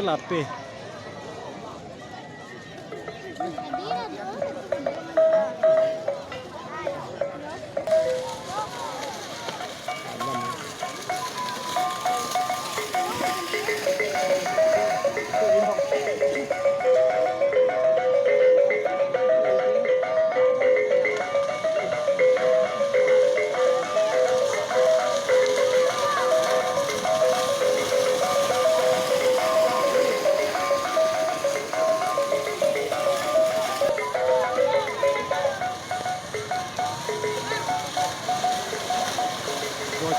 lape.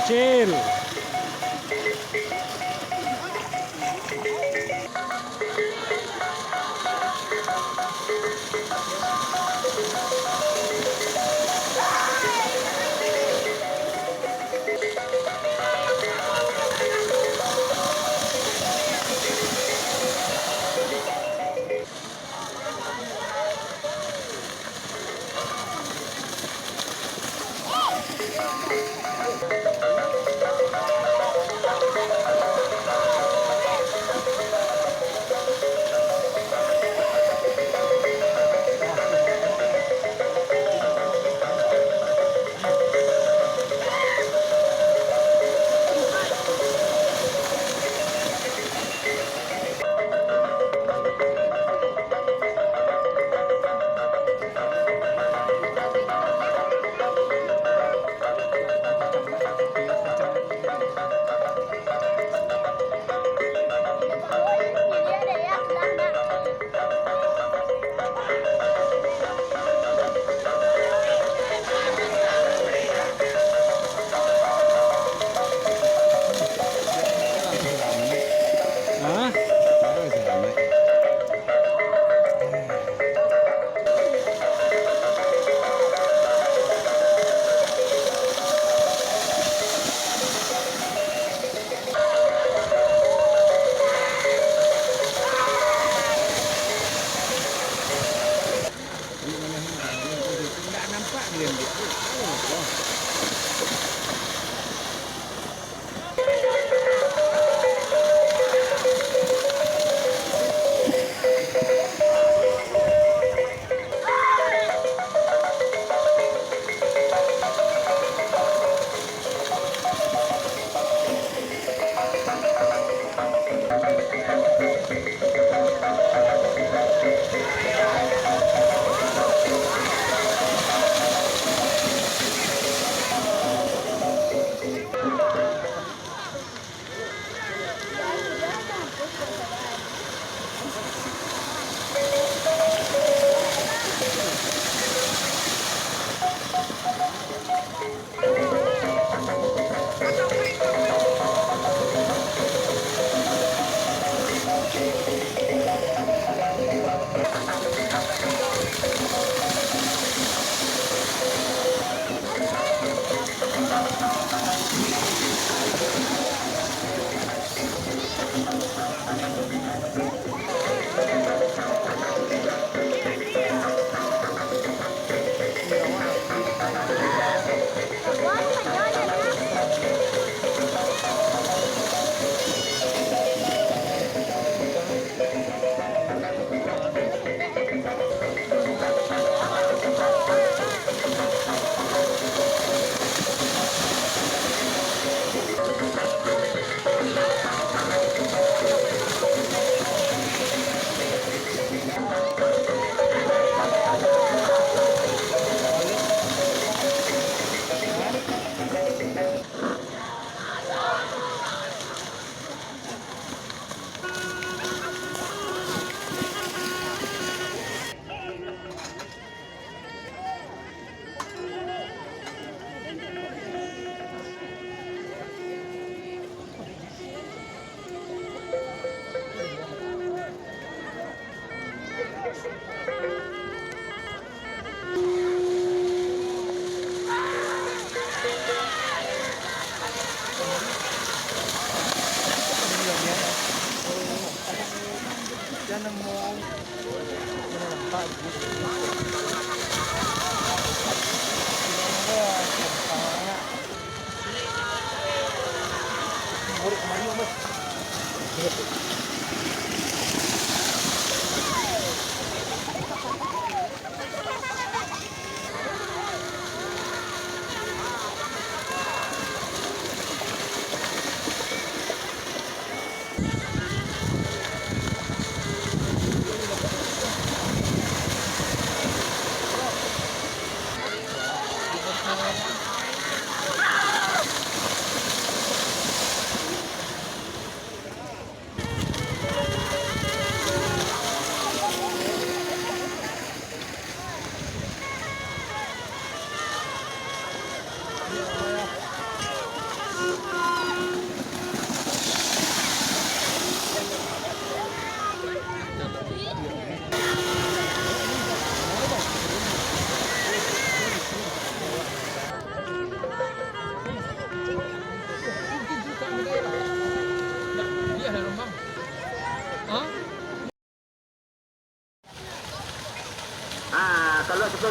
Gocil.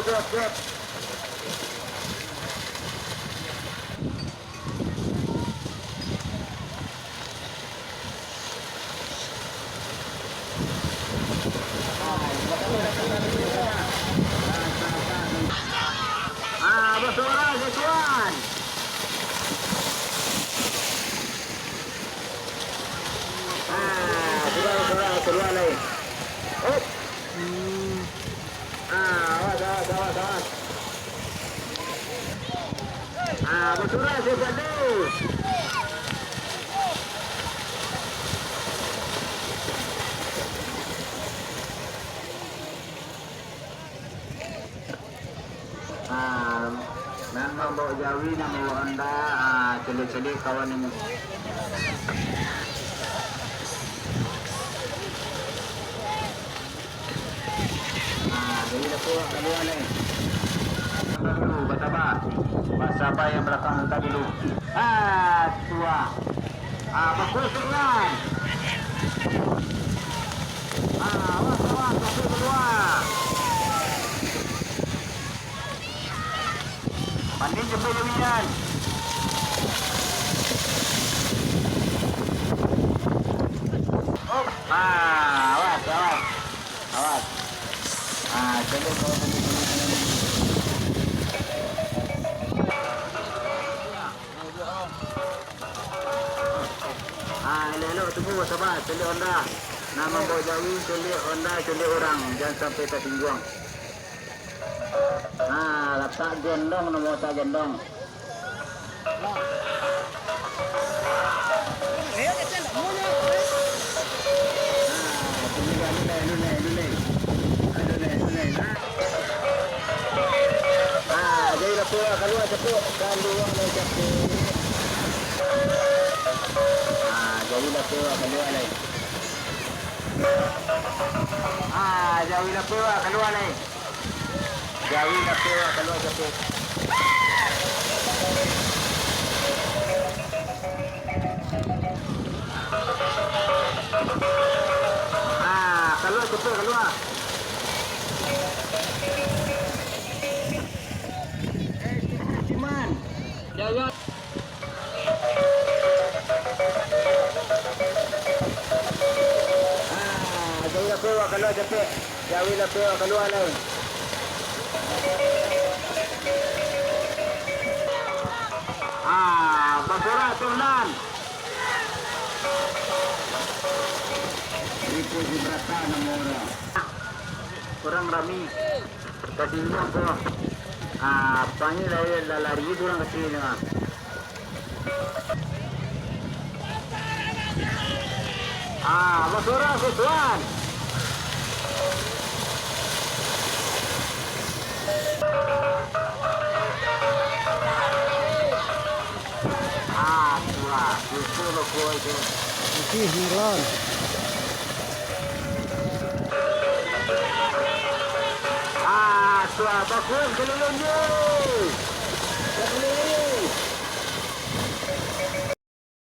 siap. Bersuara tuan. Sudah keluar lagi. Oh. Awas. Bersuara siapa dulu? Memang bawa Jawi nama bawa anda celik-celik kawan ini. Jadi lepas kedua ni. Dulu bersabar. Bersabar yang belakang tadi dulu. Tua. Bagus dengan. Awas satu kedua. Pandai jemput Jawian. Awas. Jangan kau elok tunggu sabar. Celik Honda. Nama bawa Jawi, celik Honda, celik orang. Jangan sampai tersinggung. Letak gendong, nombor tak gendong. Jadi lepas keluar cepuk. Keluar lagi cepuk. Jadi lepas keluar lagi. Jadi lepas keluar lagi. Jawi nak keluar cepuk. Keluar cepuk keluar. Ciman. Jaga. Jawi nak keluar cepuk. Jawi nak keluar lagi. Bersorak tuan. Itu berapa nama orang? Kurang rami. Kasihnya ko. Pani lari kurang kasihnya. Bersorak tuan. Itu logo itu. Ini hilang. Bagus kelilingnya.